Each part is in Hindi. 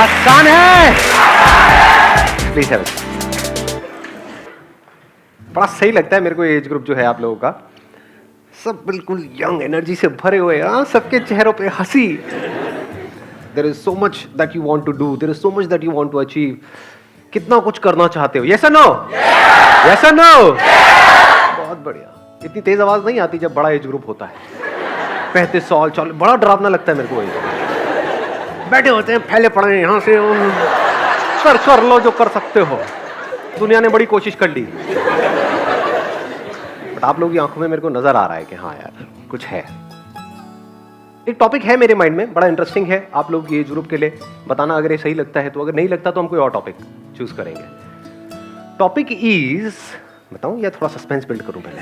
आसान है। प्लीज है। बड़ा सही लगता है मेरे को एज ग्रुप जो है आप लोगों का, सब बिल्कुल यंग एनर्जी से भरे हुए। सबके चेहरों पे हंसी। There is so much that you want to do, there is so much that you want to achieve. कितना कुछ करना चाहते हो। यस और नो? यस और नो? बहुत बढ़िया। इतनी तेज आवाज नहीं आती जब बड़ा एज ग्रुप होता है। 35 साल, बड़ा डरावना लगता है मेरे को। बैठे होते हैं फैले पड़े हैं यहाँ से, कर लो जो कर सकते हो। दुनिया ने बड़ी कोशिश कर ली, बट आप लोगों की आंखों में मेरे को नजर आ रहा है कि हाँ यार कुछ है। एक टॉपिक है मेरे माइंड में, बड़ा इंटरेस्टिंग है आप लोग ये एज ग्रुप के लिए बताना, अगर ये सही लगता है तो। अगर नहीं लगता तो हम कोई और टॉपिक चूज करेंगे। टॉपिक इज, बताऊं या थोड़ा सस्पेंस बिल्ड करूं? पहले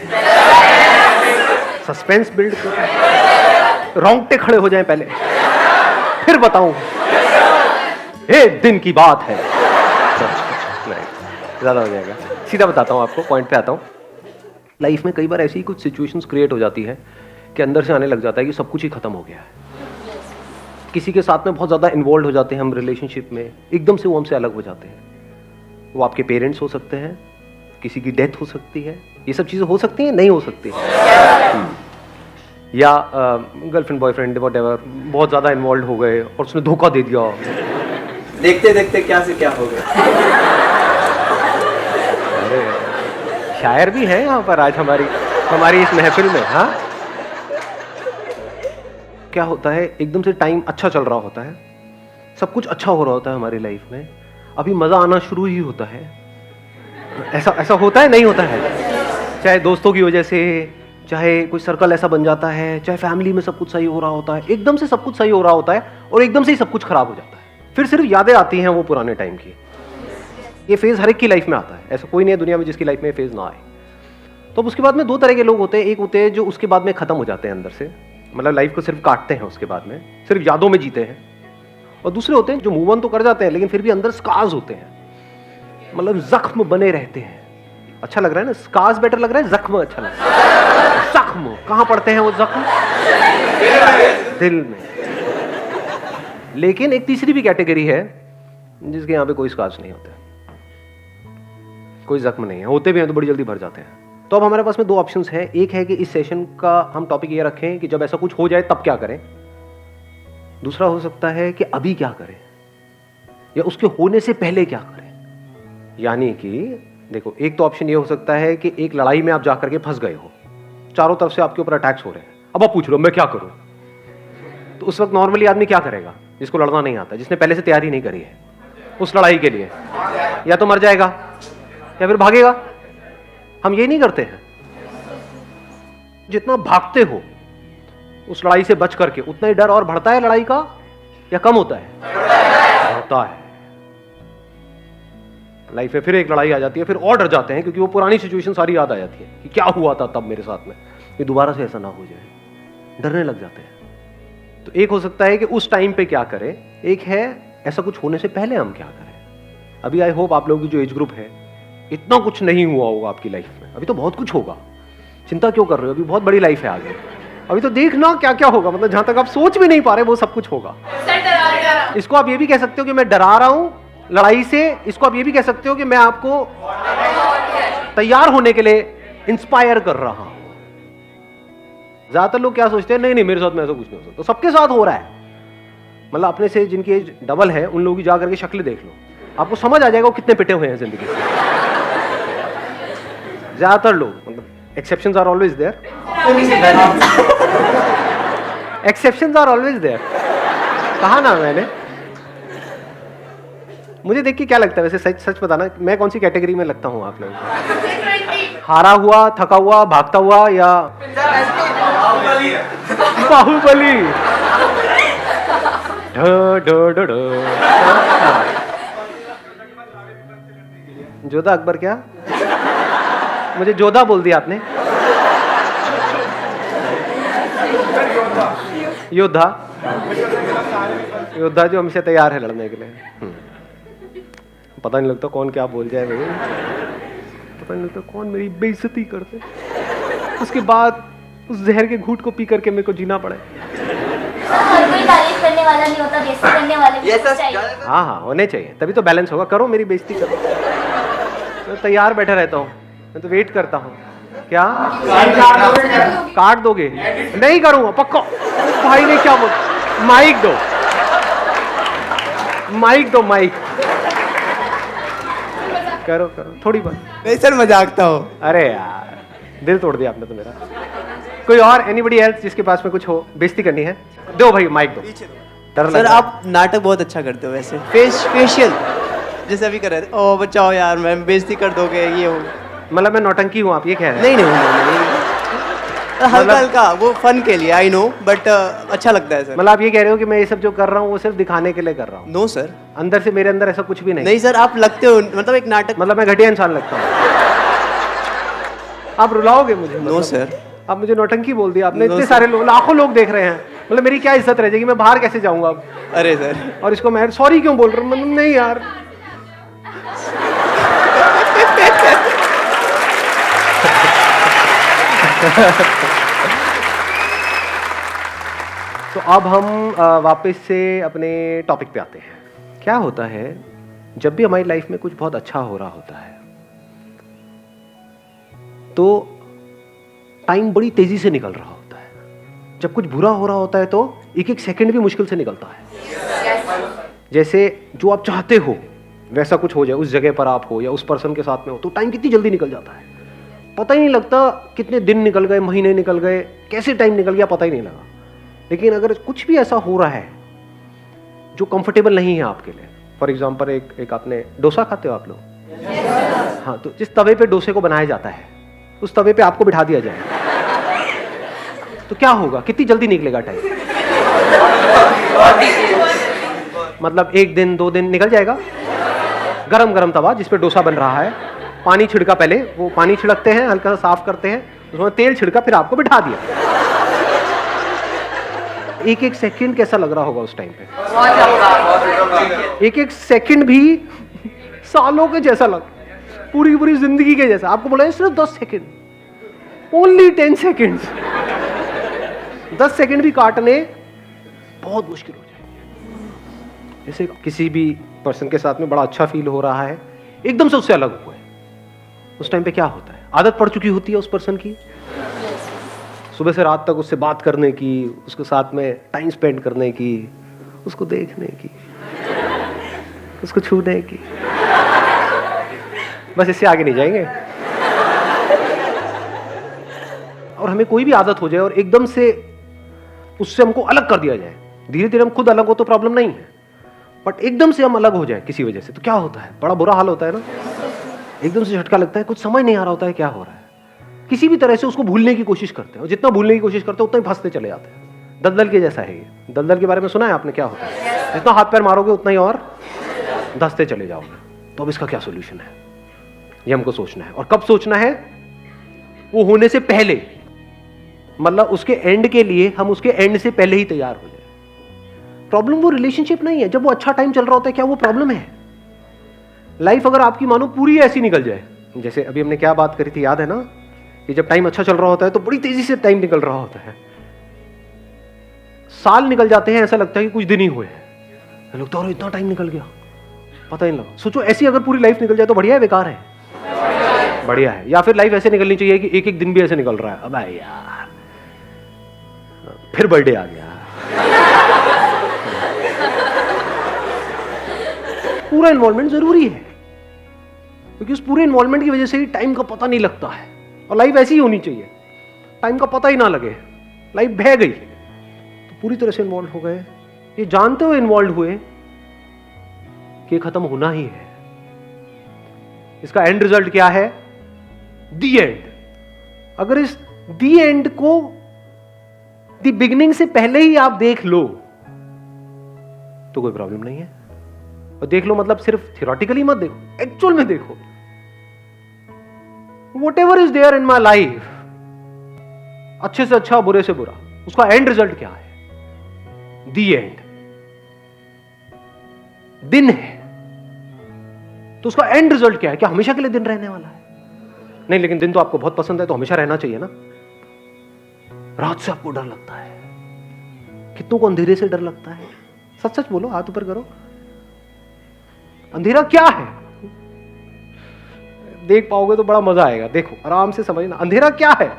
सस्पेंस बिल्ड करूं, रोंगटे खड़े हो जाएं पहले, फिर बताऊं। एक दिन की बात है। ज्यादा हो जाएगा, सीधा बताता हूं आपको, पॉइंट पे आता हूं। लाइफ में कई बार ऐसी कुछ सिचुएशंस क्रिएट हो जाती है कि अंदर से आने लग जाता है कि सब कुछ ही खत्म हो गया है। किसी के साथ में बहुत ज्यादा इन्वॉल्व हो जाते हैं हम रिलेशनशिप में, एकदम से वो हमसे अलग हो जाते हैं। वो आपके पेरेंट्स हो सकते हैं, किसी की डेथ हो सकती है, ये सब चीजें हो सकती हैं, नहीं हो सकती है। या गर्लफ्रेंड बॉयफ्रेंड व्हाटएवर बहुत ज्यादा इन्वॉल्व हो गए और उसने धोखा दे दिया। देखते देखते क्या से क्या हो गया। अरे शायर भी है यहाँ पर आज हमारी इस महफिल में। हाँ, क्या होता है, एकदम से टाइम अच्छा चल रहा होता है, सब कुछ अच्छा हो रहा होता है हमारी लाइफ में, अभी मजा आना शुरू ही होता है। ऐसा होता है, नहीं होता है? चाहे दोस्तों की वजह से, चाहे कोई सर्कल ऐसा बन जाता है, चाहे फैमिली में सब कुछ सही हो रहा होता है, एकदम से सब कुछ सही हो रहा होता है और एकदम से ही सब कुछ खराब हो जाता है। फिर सिर्फ यादें आती हैं वो पुराने टाइम की। ये फेज हर एक की लाइफ में आता है, ऐसा कोई नहीं है दुनिया में जिसकी लाइफ में फेज ना आए। तो अब उसके बाद में दो तरह के लोग होते हैं। एक होते हैं जो उसके बाद में खत्म हो जाते हैं अंदर से, मतलब लाइफ को सिर्फ काटते हैं, उसके बाद में सिर्फ यादों में जीते हैं। और दूसरे होते हैं जो मूव ऑन तो कर जाते हैं लेकिन फिर भी अंदर स्कार्स होते हैं, मतलब जख्म बने रहते हैं। अच्छा लग रहा है ना? स्कार्स बेटर लग रहा है, जख्म अच्छा लग रहा है। जख्म कहां पड़ते हैं वो जख्म? दिल में। लेकिन एक तीसरी भी कैटेगरी है जिसके यहाँ पे कोई स्कार्स नहीं होते, कोई जख्म नहीं है, होते भी हैं तो बड़ी जल्दी भर जाते हैं। तो अब हमारे पास में दो ऑप्शंस हैं। एक है कि इस सेशन का हम टॉपिक ये रखें कि जब ऐसा कुछ हो जाए तब क्या करें। दूसरा हो सकता है कि अभी क्या करें या उसके होने से पहले क्या करें। यानी कि देखो, एक तो ऑप्शन ये हो सकता है कि एक लड़ाई में आप जाकर के फंस गए हो, चारों तरफ से आपके ऊपर अटैक्स हो रहे हैं, अब आप पूछ रहे हो मैं क्या करूं। तो उस वक्त नॉर्मली आदमी क्या करेगा? जिसको लड़ना नहीं आता, जिसने पहले से तैयारी नहीं करी है उस लड़ाई के लिए, या तो मर जाएगा या फिर भागेगा। हम ये नहीं करते हैं। जितना भागते हो उस लड़ाई से बच करके, उतना ही डर और बढ़ता है लड़ाई का या कम होता है? बढ़ता है। लाइफ में फिर एक लड़ाई आ जाती है, फिर और डर जाते हैं क्योंकि वो पुरानी सिचुएशन सारी याद आ जाती है कि क्या हुआ था तब मेरे साथ में, कि दोबारा से ऐसा ना हो जाए, डरने लग जाते हैं। तो एक हो सकता है कि उस टाइम पे क्या करें, एक है ऐसा कुछ होने से पहले हम क्या करें। अभी आई होप आप लोगों की जो एज ग्रुप है, इतना कुछ नहीं हुआ होगा आपकी लाइफ में, अभी तो बहुत कुछ होगा। चिंता क्यों कर रहे हो? अभी बहुत बड़ी लाइफ है आगे, अभी तो देखना क्या क्या होगा। मतलब जहां तक आप सोच भी नहीं पा रहे वो सब कुछ होगा। इसको आप ये भी कह सकते हो कि मैं डरा रहा हूं लड़ाई से, इसको आप ये भी कह सकते हो कि मैं आपको तैयार होने के लिए इंस्पायर कर रहा हूं। ज्यादातर लोग क्या सोचते हैं, नहीं नहीं मेरे साथ में ऐसा कुछ नहीं हो सकता। तो सबके साथ हो रहा है। मतलब अपने से जिनकी एज डबल है उन लोगों की जाकर के शक्ल देख लो, आपको समझ आ जाएगा वो कितने पिटे हुए हैं जिंदगी से। ज्यादातर लोग, मतलब exceptions are always there, exceptions are always there. कहा ना मैंने। मुझे देख के क्या लगता है वैसे, सच बताना, मैं कौन सी कैटेगरी में लगता हूं आप लोगों को? हारा हुआ, थका हुआ, भागता हुआ, या बाहुबली? जोधा अकबर? क्या मुझे जोधा बोल दिया आपने? योद्धा, योद्धा जो हमसे तैयार है लड़ने के लिए। पता नहीं लगता कौन क्या बोल जाए भाई, पता नहीं लगता कौन मेरी बेइज्जती करते, उसके बाद उस जहर के घूंट को पी करके मेरे को जीना पड़े। कोई तारीफ करने करने वाला नहीं होता, बेइज्जती करने वाले भी ये होने सब चाहिए। ज्यादा- हाँ हाँ होने चाहिए, तभी तो बैलेंस होगा। करो मेरी बेइज्जती करो, मैं तैयार बैठा रहता हूँ, मैं तो वेट करता हूँ। क्या काट दोगे? नहीं करूँगा पक्का। भाई ने क्या बोला? माइक दो, माइक दो, माइक। करो करो थोड़ी बात। नहीं सर, मजाकता हो। अरे यार दिल तोड़ दिया आपने तो मेरा। कोई और एनीबडी एल्स जिसके पास में कुछ हो, बेइज्जती करनी है? दो भाई माइक दो। डर लग सर रहा है। आप नाटक बहुत अच्छा करते हो वैसे, फेशियल जैसे अभी कर रहे थे। ओ बचाओ यार, मैं बेइज्जती कर दोगे, ये हो। मतलब मैं नौटंकी हूँ, आप ये कह रहे हैं? नहीं, हल्का हल्का वो फन के लिए, आई नो, बट अच्छा लगता है सर। मतलब आप ये कह रहे हो कि मैं ये सब जो कर रहा हूँ वो सिर्फ दिखाने के लिए कर रहा हूँ? No sir. अंदर से मेरे अंदर ऐसा कुछ भी नहीं। नहीं सर, आप लगते हो मतलब एक नाटक। मतलब मैं घटिया इंसान लगता हूँ? आप रुलाओगे मुझे? नो मतलब सर। आप मुझे नौटंकी बोल दिया आपने। No, इतने sir. सारे लोग, लाखों लोग देख रहे हैं, मतलब मेरी क्या इज्जत रह जाएगी? मैं बाहर कैसे जाऊंगा अब? अरे सर, और इसको मैं सॉरी क्यों बोल रहा हूँ? मतलब नहीं यार। तो अब हम वापस से अपने टॉपिक पे आते हैं। क्या होता है जब भी हमारी लाइफ में कुछ बहुत अच्छा हो रहा होता है तो टाइम बड़ी तेजी से निकल रहा होता है। जब कुछ बुरा हो रहा होता है तो एक एक सेकंड भी मुश्किल से निकलता है। जैसे जो आप चाहते हो वैसा कुछ हो जाए, उस जगह पर आप हो या उस पर्सन के साथ में हो, तो टाइम कितनी जल्दी निकल जाता है, पता ही नहीं लगता। कितने दिन निकल गए, महीने निकल गए, कैसे टाइम निकल गया पता ही नहीं लगा। लेकिन अगर कुछ भी ऐसा हो रहा है जो कंफर्टेबल नहीं है आपके लिए, फॉर एग्जाम्पल एक आपने डोसा खाते हो आप लोग? हाँ, तो जिस तवे पे डोसे को बनाया जाता है उस तवे पे आपको बिठा दिया जाए तो क्या होगा? कितनी जल्दी निकलेगा टाइम? मतलब एक दिन 2 दिन निकल जाएगा। गरम गरम तवा जिस पे डोसा बन रहा है, पानी छिड़का, पहले वो पानी छिड़कते हैं, हल्का सा साफ करते हैं, उसमें तेल छिड़का, फिर आपको बिठा दिया। एक एक सेकंड कैसा लग रहा होगा उस टाइम पे? एक एक सेकंड भी सालों के जैसा लग, पूरी पूरी जिंदगी के जैसा। आपको बोला है सिर्फ 10 सेकंड, ओनली 10 सेकंड। 10 सेकंड भी काटने बहुत मुश्किल हो जाएंगे। जैसे किसी भी पर्सन के साथ में बड़ा अच्छा फील हो रहा है, एकदम से उससे अलग हुआ है, उस टाइम पे क्या होता है? आदत पड़ चुकी होती है उस पर्सन की, सुबह से रात तक उससे बात करने की, उसके साथ में टाइम स्पेंड करने की, उसको देखने की, उसको छूने की, बस इससे आगे नहीं जाएंगे। और हमें कोई भी आदत हो जाए और एकदम से उससे हमको अलग कर दिया जाए, धीरे धीरे हम खुद अलग हो तो प्रॉब्लम नहीं है, बट एकदम से हम अलग हो जाए किसी वजह से तो क्या होता है? बड़ा बुरा हाल होता है ना। एकदम से झटका लगता है, कुछ समझ नहीं आ रहा होता है क्या हो रहा है। किसी भी तरह से उसको भूलने की कोशिश करते हैं, और जितना भूलने की कोशिश करते हैं उतना ही फंसते चले जाते हैं। दलदल के जैसा है ये। दलदल के बारे में सुना है आपने? क्या होता है? जितना हाथ पैर मारोगे उतना ही और धंसते चले जाओगे। तो अब इसका क्या सोल्यूशन है, ये हमको सोचना है। और कब सोचना है? वो होने से पहले, मतलब उसके एंड के लिए हम उसके एंड से पहले ही तैयार हो जाए। प्रॉब्लम वो रिलेशनशिप नहीं है, जब वो अच्छा टाइम चल रहा होता है, क्या वो प्रॉब्लम है? लाइफ अगर आपकी मानो पूरी ऐसी निकल जाए, जैसे अभी हमने क्या बात करी थी, याद है ना? कि जब टाइम अच्छा चल रहा होता है तो बड़ी तेजी से टाइम निकल रहा होता है, साल निकल जाते हैं, ऐसा लगता है कि कुछ दिन ही हुए हैं। लगता है इतना टाइम निकल गया, पता ही नहीं लगा। सोचो ऐसी अगर पूरी लाइफ निकल जाए तो बढ़िया है, बेकार है? बढ़िया है। या फिर लाइफ ऐसे निकलनी चाहिए कि एक एक दिन भी ऐसे निकल रहा है, अब यार फिर बर्थडे आ गया, पूरा इन्वॉल्वमेंट जरूरी है, क्योंकि उस पूरे इन्वॉल्वमेंट की वजह से ही टाइम का पता नहीं लगता है। और लाइफ ऐसी ही होनी चाहिए, टाइम का पता ही ना लगे, लाइफ बह गई तो पूरी तरह से इन्वॉल्व हो गए, ये जानते हुए इन्वॉल्व हुए कि खत्म होना ही है। इसका एंड रिजल्ट क्या है? दी एंड। अगर इस दी एंड को दी बिगिनिंग से पहले ही आप देख लो तो कोई प्रॉब्लम नहीं है। और देख लो मतलब सिर्फ थियोरेटिकली मत देखो, एक्चुअल में देखो। Whatever is there in my life, अच्छे से अच्छा, बुरे से बुरा, उसका एंड रिजल्ट क्या है? दी एंड। दिन है तो उसका एंड रिजल्ट क्या है? क्या हमेशा के लिए दिन रहने वाला है? नहीं, लेकिन दिन तो आपको बहुत पसंद है तो हमेशा रहना चाहिए ना। रात से आपको डर लगता है, कितनों को अंधेरे से डर लगता है, सच सच बोलो, हाथ ऊपर करो। अंधेरा क्या है? देख पाओगे तो बड़ा मजा आएगा। देखो आराम से समझना, अंधेरा क्या है?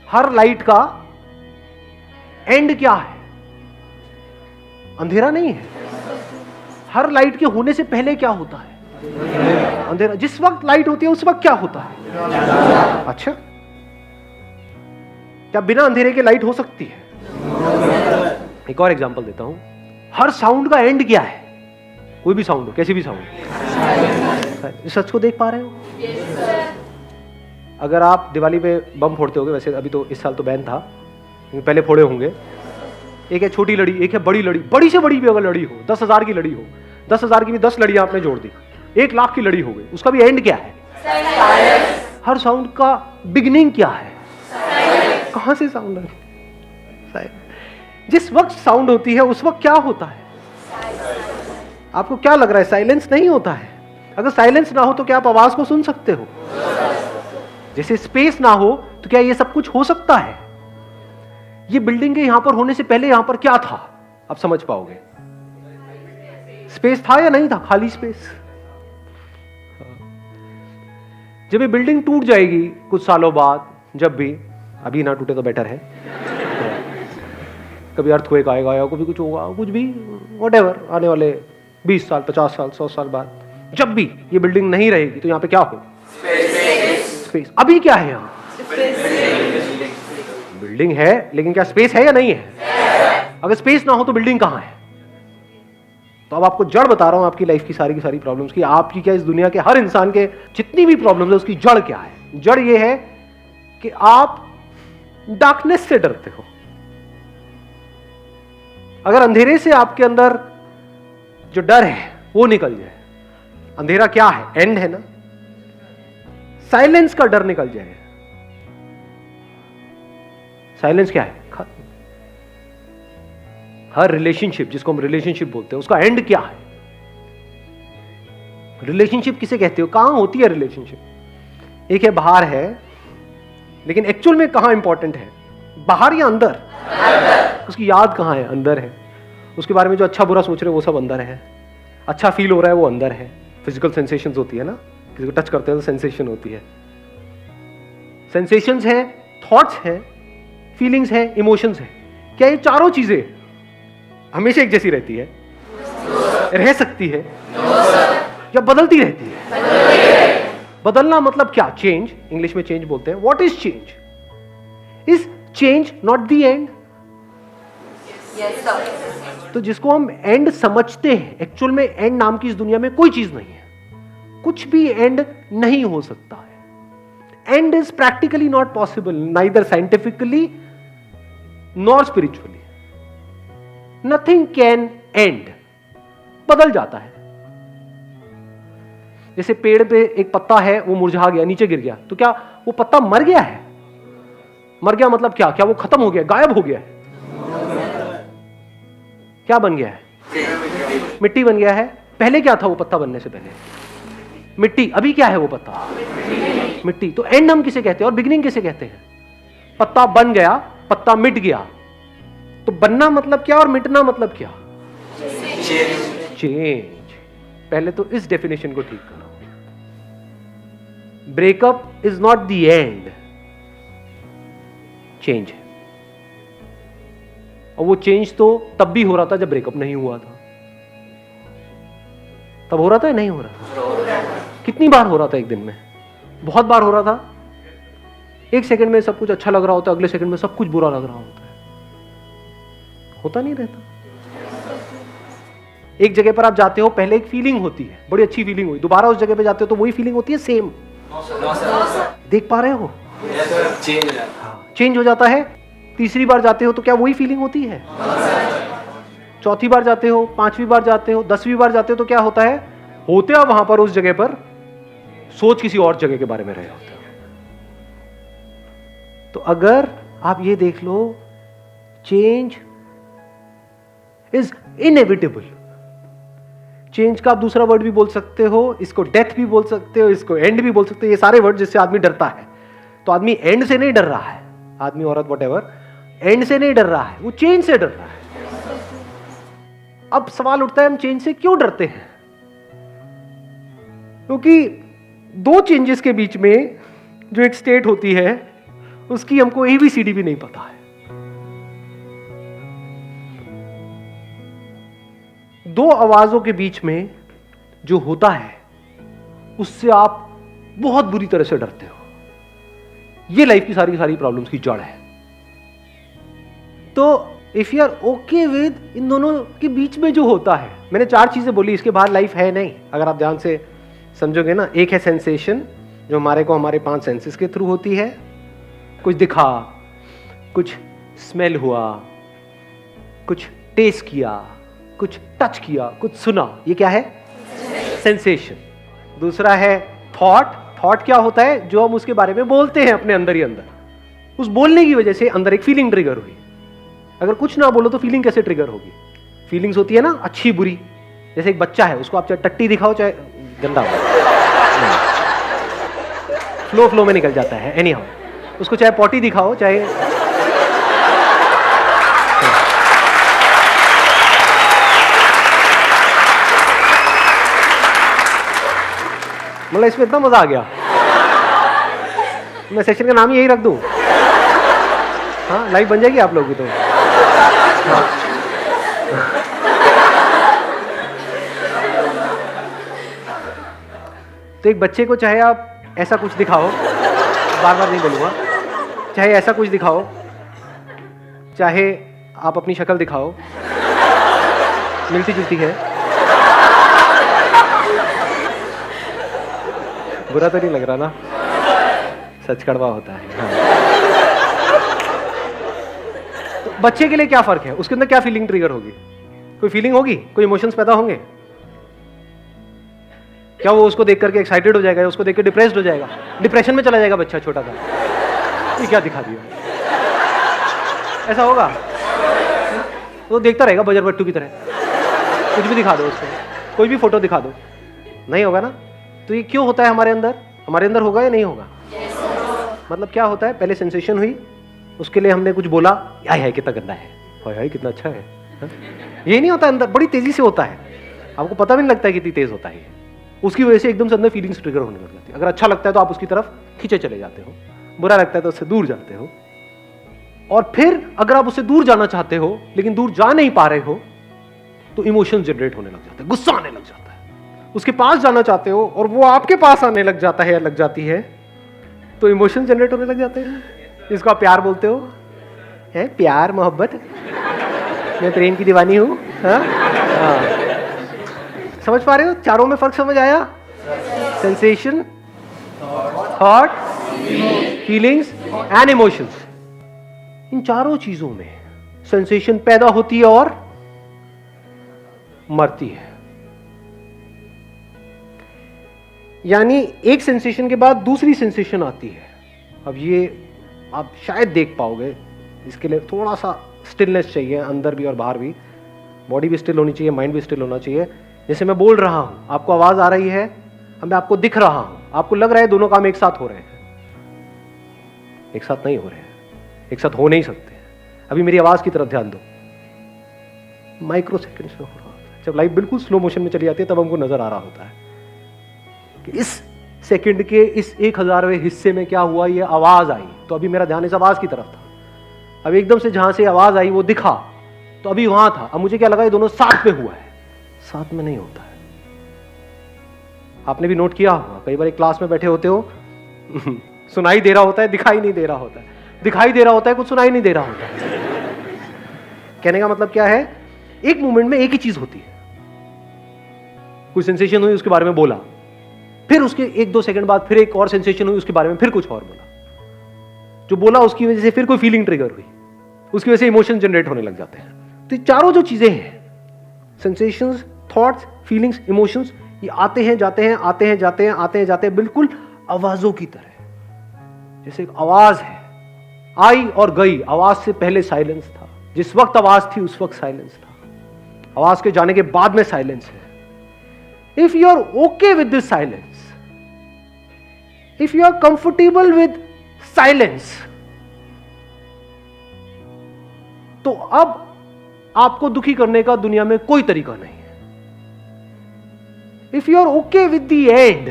हर लाइट का एंड क्या है? अंधेरा नहीं है। हर लाइट के होने से पहले क्या होता है? अंधेरा। जिस वक्त लाइट होती है उस वक्त क्या होता है? अच्छा, क्या बिना अंधेरे के लाइट हो सकती है? एक और एग्जांपल देता हूं। हर साउंड का एंड क्या है? कोई भी साउंड हो, कैसी भी साउंड। सच को देख पा रहे हो? अगर आप दिवाली पे बम फोड़ते होगे, वैसे अभी तो इस साल तो बैन था, पहले फोड़े होंगे। एक है छोटी लड़ी, एक है बड़ी लड़ी। बड़ी से बड़ी भी अगर लड़ी हो, 10,000 की लड़ी हो, 10,000 की भी 10 लड़ियां आपने जोड़ दी, 1,00,000 की लड़ी हो गई। उसका भी एंड क्या है? हर साउंड का बिगिनिंग क्या है? कहां से साउंड है? जिस वक्त साउंड होती है उस वक्त क्या होता है? आपको क्या लग रहा है? साइलेंस नहीं होता है। अगर साइलेंस ना हो तो क्या आप आवाज को सुन सकते हो? जैसे स्पेस ना हो तो क्या ये सब कुछ हो सकता है? ये बिल्डिंग के यहां पर होने से पहले यहां पर क्या था? आप समझ पाओगे। स्पेस था या नहीं था? खाली स्पेस। जब ये बिल्डिंग टूट जाएगी कुछ सालों बाद, जब भी, अभी ना टूटे तो बेटर है, कभी अर्थक्वेक आएगा या कभी कुछ होगा, कुछ भी, व्हाटएवर, आने वाले 20 साल, 50 साल, 100 साल बाद, जब भी ये बिल्डिंग नहीं रहेगी तो यहां पे क्या हो? स्पेस। अभी क्या है यहां? बिल्डिंग है, लेकिन क्या स्पेस है या नहीं है? अगर स्पेस ना हो तो बिल्डिंग कहां है? तो अब आपको जड़ बता रहा हूं आपकी लाइफ की सारी प्रॉब्लम्स की, आपकी क्या, इस दुनिया के हर इंसान के जितनी भी प्रॉब्लम्स है उसकी जड़ क्या है? जड़ ये है कि आप डार्कनेस से डरते हो। अगर अंधेरे से आपके अंदर जो डर है वो निकल जाए, अंधेरा क्या है? एंड है ना। साइलेंस का डर निकल जाए। साइलेंस क्या है? खत्म। हर रिलेशनशिप, जिसको हम रिलेशनशिप बोलते हैं, उसका एंड क्या है? रिलेशनशिप किसे कहते हो? कहां होती है रिलेशनशिप? एक है बाहर है, लेकिन एक्चुअल में कहां इंपॉर्टेंट है? बाहर या अंदर? उसकी याद कहां है? अंदर है। उसके बारे में जो अच्छा बुरा सोच रहे हो वो सब अंदर है। अच्छा फील हो रहा है वो अंदर है। फिजिकल सेंसेशंस होती है ना, किसी को टच करते हैं तो सेंसेशन होती है। सेंसेशंस है, थॉट्स है, फीलिंग्स है, इमोशंस है। क्या ये चारों चीजें हमेशा एक जैसी रहती है? रह सकती है या बदलती रहती है? बदलना मतलब क्या? चेंज। इंग्लिश में चेंज बोलते हैं। What is change? Is change not the end? तो जिसको हम एंड समझते हैं, एक्चुअल में एंड नाम की इस दुनिया में कोई चीज नहीं है। कुछ भी एंड नहीं हो सकता है। And is practically not possible, neither scientifically nor spiritually. Nothing can and. बदल जाता है। जैसे पेड़ पे एक पत्ता है, वो मुरझा गया, नीचे गिर गया, तो क्या वो पत्ता मर गया है? मर गया मतलब क्या? क्या वो खत्म हो गया, गायब हो गया है? क्या बन गया है? मिट्टी बन गया है। पहले क्या था वो पत्ता बनने से पहले? मिट्टी। अभी क्या है वो पत्ता? मिट्टी। तो एंड हम किसे कहते हैं और बिगिनिंग किसे कहते हैं? पत्ता बन गया, पत्ता मिट गया। तो बनना मतलब क्या और मिटना मतलब क्या? चेंज। पहले तो इस डेफिनेशन को ठीक करो। Breakup is not the end, change है। और वो चेंज तो तब भी हो रहा था जब ब्रेकअप नहीं हुआ था। तब हो रहा था या नहीं हो रहा था? कितनी बार हो रहा था एक दिन में? बहुत बार हो रहा था। एक सेकंड में सब कुछ अच्छा लग रहा होता है, अगले सेकंड में सब कुछ बुरा लग रहा होता है। होता नहीं रहता। एक जगह पर आप जाते हो, पहले एक फीलिंग होती है, बड़ी अच्छी फीलिंग हुई, दोबारा उस जगह पे जाते हो तो वही फीलिंग होती है सेम। देख पा रहे हो? चेंज हो जाता है। तीसरी बार जाते हो तो क्या वही फीलिंग होती है? चौथी बार जाते हो, 5वीं बार जाते हो, 10वीं बार जाते हो तो क्या होता है? होते हो वहां पर, उस जगह पर सोच किसी और जगह के बारे में रहे होते हो। तो अगर आप ये देख लो, चेंज इज इनएविटेबल। चेंज का आप दूसरा वर्ड भी बोल सकते हो, इसको डेथ भी बोल सकते हो, इसको एंड भी बोल सकते हो। ये सारे वर्ड जिससे आदमी डरता है। तो आदमी एंड से नहीं डर रहा है, आदमी औरत व्हाटएवर एंड से नहीं डर रहा है, वो चेंज से डर रहा है। अब सवाल उठता है हम चेंज से क्यों डरते हैं? क्योंकि दो चेंजेस के बीच में जो एक स्टेट होती है उसकी हमको ABCD भी नहीं पता है। दो आवाजों के बीच में जो होता है उससे आप बहुत बुरी तरह से डरते हो। ये लाइफ की सारी प्रॉब्लम्स की जड़ है। तो if you are okay with इन दोनों के बीच में जो होता है, मैंने 4 चीजें बोली, इसके बाहर लाइफ है नहीं। अगर आप ध्यान से समझोगे ना, एक है सेंसेशन जो हमारे 5 सेंसेस के थ्रू होती है। कुछ दिखा, कुछ स्मेल हुआ, कुछ टेस्ट किया, कुछ टच किया, कुछ सुना, ये क्या है? सेंसेशन। दूसरा है थॉट। थॉट क्या होता है? जो हम उसके बारे में बोलते हैं अपने अंदर ही अंदर। उस बोलने की वजह से अंदर एक फीलिंग ट्रिगर हुई। अगर कुछ ना बोलो तो फीलिंग कैसे ट्रिगर होगी? फीलिंग्स होती है ना, अच्छी बुरी। जैसे एक बच्चा है, उसको आप चाहे टट्टी दिखाओ चाहे गंदा हो, फ्लो में निकल जाता है। एनी हाउ, उसको चाहे पॉटी दिखाओ चाहे मतलब इसमें इतना मजा आ गया, मैं सेक्शन का नाम ही यही रख दूं। हाँ, लाइव बन जाएगी आप लोगों की तो। हाँ। तो एक बच्चे को चाहे आप ऐसा कुछ दिखाओ, बार बार नहीं बोलूंगा, चाहे ऐसा कुछ दिखाओ, चाहे आप अपनी शक्ल दिखाओ, मिलती जुलती है। बुरा तो नहीं लग रहा ना? सच कड़वा होता है। हाँ। तो बच्चे के लिए क्या फर्क है? उसके अंदर क्या फीलिंग ट्रिगर होगी? कोई फीलिंग होगी, कोई इमोशंस पैदा होंगे? क्या वो उसको देख करके एक्साइटेड हो जाएगा या उसको देख के डिप्रेस्ड हो जाएगा? डिप्रेशन में चला जाएगा बच्चा छोटा सा, ये क्या दिखा दिया? ऐसा होगा? वो देखता रहेगा बजर बट्टू की तरह, कुछ भी दिखा दो उसको, कोई भी फोटो दिखा दो, नहीं होगा ना? तो ये क्यों होता है हमारे अंदर? हमारे अंदर होगा या नहीं होगा? मतलब क्या होता है? पहले सेंसेशन हुई, उसके लिए हमने कुछ बोला, हाय हाय कितना गंदा है, हाय हाय कितना अच्छा है। हा? ये नहीं होता, अंदर बड़ी तेजी से होता है, आपको पता भी नहीं लगता है कितनी तेज होता है। उसकी वजह से एकदम से अंदर फीलिंग्स ट्रिगर होने लग जाती है। अगर अच्छा लगता है तो आप उसकी तरफ खींचे चले जाते हो, बुरा लगता है तो उससे दूर जाते हो। और फिर अगर आप उससे दूर जाना चाहते हो लेकिन दूर जा नहीं पा रहे हो तो इमोशन जनरेट होने लग जाता है, गुस्सा आने लग जाता है। उसके पास जाना चाहते हो और वो आपके पास आने लग जाता है या लग जाती है तो इमोशन जनरेट होने लग जाते हैं। इसको आप प्यार बोलते हो, है प्यार मोहब्बत, मैं प्रेम की दीवानी हूं। हाँ? समझ पा रहे हो? चारों में फर्क समझ आया? Sensation, thought, feelings and emotions. इन चारों चीजों में सेंसेशन पैदा होती है और मरती है। यानी एक सेंसेशन के बाद दूसरी सेंसेशन आती है। अब ये आप शायद देख पाओगे, इसके लिए थोड़ा सा स्टिलनेस चाहिए, अंदर भी और बाहर भी। बॉडी भी स्टिल होनी चाहिए, माइंड भी स्टिल होना चाहिए। जैसे मैं बोल रहा हूं, आपको आवाज आ रही है, अब मैं आपको दिख रहा हूं, आपको लग रहा है दोनों काम एक साथ हो रहे हैं। एक साथ नहीं हो रहे हैं, एक साथ हो नहीं सकते। अभी मेरी आवाज की तरफ ध्यान दो, माइक्रो सेकेंड्स में हो रहा होता है। जब लाइफ बिल्कुल स्लो मोशन में चली जाती है तब हमको नजर आ रहा होता है कि इस सेकंड के इस 1000वें हिस्से में क्या हुआ, ये आवाज आई, तो अभी मेरा ध्यान इस आवाज की तरफ था। अब एकदम से जहां से आवाज आई वो दिखा, तो अभी वहां था। अब मुझे क्या लगा, ये दोनों साथ में हुआ है। साथ में नहीं होता है। आपने भी नोट किया होगा, कई बार एक क्लास में बैठे होते हो सुनाई दे रहा होता है, दिखाई नहीं दे रहा होता है, दिखाई दे रहा होता है, कुछ सुनाई नहीं दे रहा होता है। कहने का मतलब क्या है? एक मोमेंट में एक ही चीज होती है। कोई सेंसेशन हुई, उसके बारे में बोला, फिर उसके 1-2 सेकंड बाद फिर एक और सेंसेशन हुई, उसके बारे में फिर कुछ और बोला। जो बोला उसकी वजह से फिर कोई फीलिंग ट्रिगर हुई, उसकी वजह से इमोशन जनरेट होने लग जाते हैं। तो चारों जो चीजें हैं, सेंसेशंस, थॉट्स, फीलिंग्स, इमोशंस, ये आते हैं जाते हैं, आते हैं जाते हैं, आते हैं जाते हैं, बिल्कुल आवाजों की तरह। जैसे एक आवाज है, आई और गई। आवाज से पहले साइलेंस था, जिस वक्त आवाज थी उस वक्त साइलेंस था, आवाज के जाने के बाद में साइलेंस है। If you are okay with this silence, if you are comfortable with silence, तो अब आपको दुखी करने का दुनिया में कोई तरीका नहीं है। If you are okay with the end,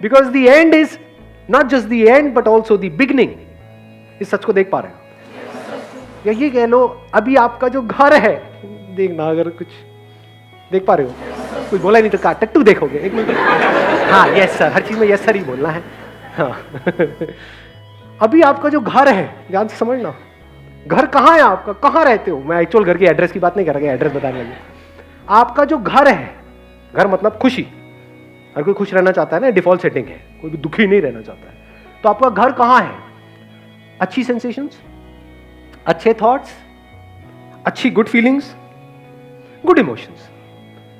because the end is not just the end but also the beginning. इस सच को देख पा रहे हो? या ये कह लो, अभी आपका जो घर है, देखना अगर कुछ देख पा रहे हो, कुछ बोला नहीं तो का टट्टू देखोगे। एक मिनट, हाँ यस सर, हर चीज में यस सर ही बोलना है। हाँ अभी आपका जो घर है, ध्यान से समझना, घर कहाँ है आपका, कहाँ रहते हो? मैं एक्चुअल घर की एड्रेस की बात नहीं कर रहा, एड्रेस बताने लगे। आपका जो घर है, घर मतलब खुशी, हर कोई खुश रहना चाहता है ना, डिफॉल्ट सेटिंग है, कोई भी दुखी नहीं रहना चाहता है। तो आपका घर कहाँ है? अच्छी सेंसेशंस, अच्छे थॉट्स, अच्छी good feelings, good emotions,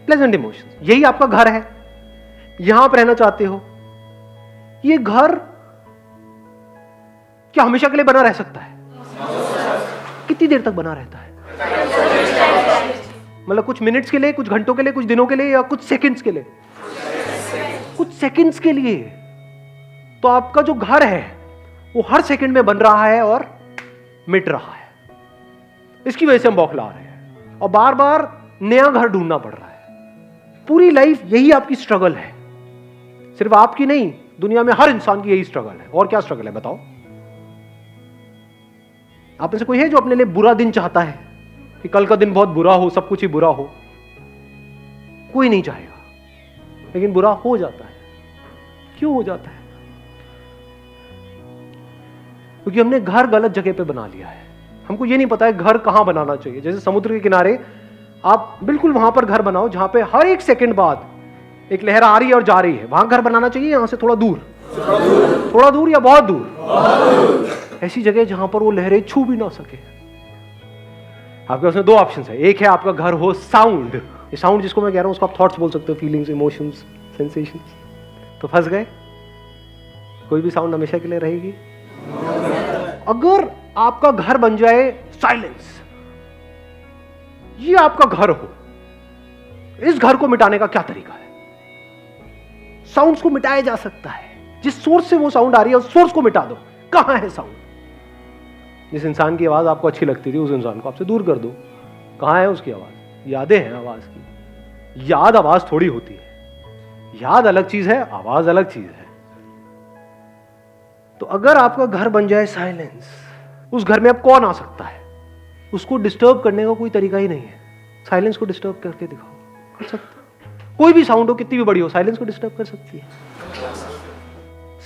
pleasant emotions, यही आपका घर है। यहां पर रहना चाहते हो। ये घर क्या हमेशा के लिए बना रह सकता है? कितनी देर तक बना रहता है? मतलब कुछ मिनट्स के लिए, कुछ घंटों के लिए, कुछ दिनों के लिए, या कुछ सेकंड्स के लिए? कुछ सेकंड्स के लिए। तो आपका जो घर है वो हर सेकंड में बन रहा है और मिट रहा है। इसकी वजह से हम बौखला रहे हैं और बार बार नया घर ढूंढना पड़ रहा है। पूरी लाइफ यही आपकी स्ट्रगल है, सिर्फ आपकी नहीं, दुनिया में हर इंसान की यही स्ट्रगल है। और क्या स्ट्रगल है बताओ? आप में से कोई है जो अपने लिए बुरा दिन चाहता है कि कल का दिन बहुत बुरा हो, सब कुछ ही बुरा हो? कोई नहीं चाहेगा, लेकिन बुरा हो जाता है। क्यों हो जाता है? क्योंकि हमने घर गलत जगह पे बना लिया है। हमको ये नहीं पता है घर कहां बनाना चाहिए। जैसे समुद्र के किनारे आप बिल्कुल वहां पर घर बनाओ जहां पे हर एक सेकंड बाद एक लहर आ रही है और जा रही है, वहां घर बनाना चाहिए। यहां से थोड़ा दूर, थोड़ा दूर या बहुत दूर, ऐसी जगह जहां पर वो लहरें छू भी ना सके। आपके पास में दो ऑप्शन है। एक है आपका घर हो साउंड, ये साउंड जिसको मैं कह रहा हूं उसको आप थॉट्स बोल सकते हो, फीलिंग्स, इमोशंस, सेंसेशंस। तो फंस गए, कोई भी साउंड हमेशा के लिए रहेगी। अगर आपका घर बन जाए साइलेंस, ये आपका घर हो, इस घर को मिटाने का क्या तरीका है? साउंड्स को मिटाया जा सकता है। जिस सोर्स से वो साउंड आ रही है उस सोर्स को मिटा दो। कहां है साउंड? जिस इंसान की आवाज आपको अच्छी लगती थी उस इंसान को आपसे दूर कर दो। कहां है उसकी आवाज? यादें हैं आवाज की। याद आवाज थोड़ी होती है, याद अलग चीज है, आवाज अलग चीज है। तो अगर आपका घर बन जाए साइलेंस, उस घर में अब कौन आ सकता है? उसको डिस्टर्ब करने का कोई तरीका ही नहीं है। साइलेंस को डिस्टर्ब करके दिखाओ, कर सकते। कोई भी साउंड हो, कितनी भी बड़ी हो, साइलेंस को डिस्टर्ब कर सकती है।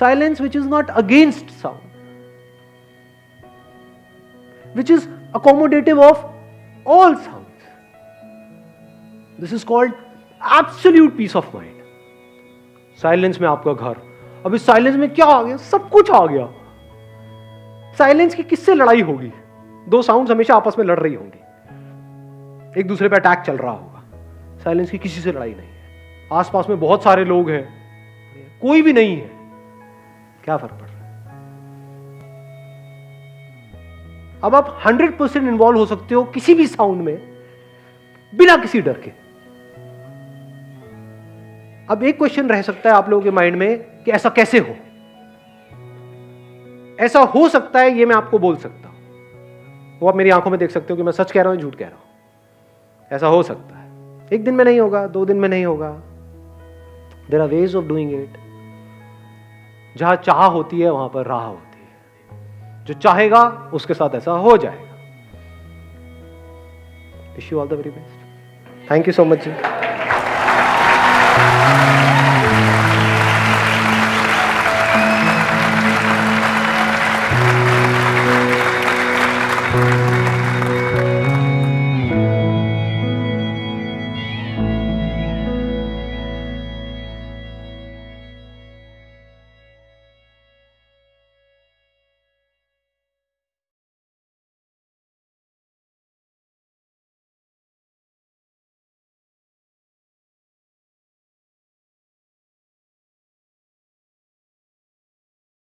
Silence which is not against sound, which is accommodative of all sounds. This is called absolute peace of mind. Silence में आपका घर। अब इस साइलेंस में क्या आ गया? सब कुछ आ गया। साइलेंस की किससे लड़ाई होगी? दो साउंड्स हमेशा आपस में लड़ रही होंगी, एक दूसरे पे अटैक चल रहा होगा। साइलेंस की किसी से लड़ाई नहीं है। आसपास में बहुत सारे लोग हैं, कोई भी नहीं है, क्या फर्क पड़ रहा है? अब आप 100% इन्वॉल्व हो सकते हो किसी भी साउंड में बिना किसी डर के। अब एक क्वेश्चन रह सकता है आप लोगों के माइंड में कि ऐसा कैसे हो? ऐसा हो सकता है, ये मैं आपको बोल सकता हूं। वो आप मेरी आंखों में देख सकते हो कि मैं सच कह रहा हूं, झूठ कह रहा हूं। ऐसा हो सकता है, एक दिन में नहीं होगा, 2 दिन में नहीं होगा। There are ways of doing it. जहां चाह होती है वहां पर राह होती है। जो चाहेगा उसके साथ ऐसा हो जाएगा। Wish you all the very best. Thank you so much ji.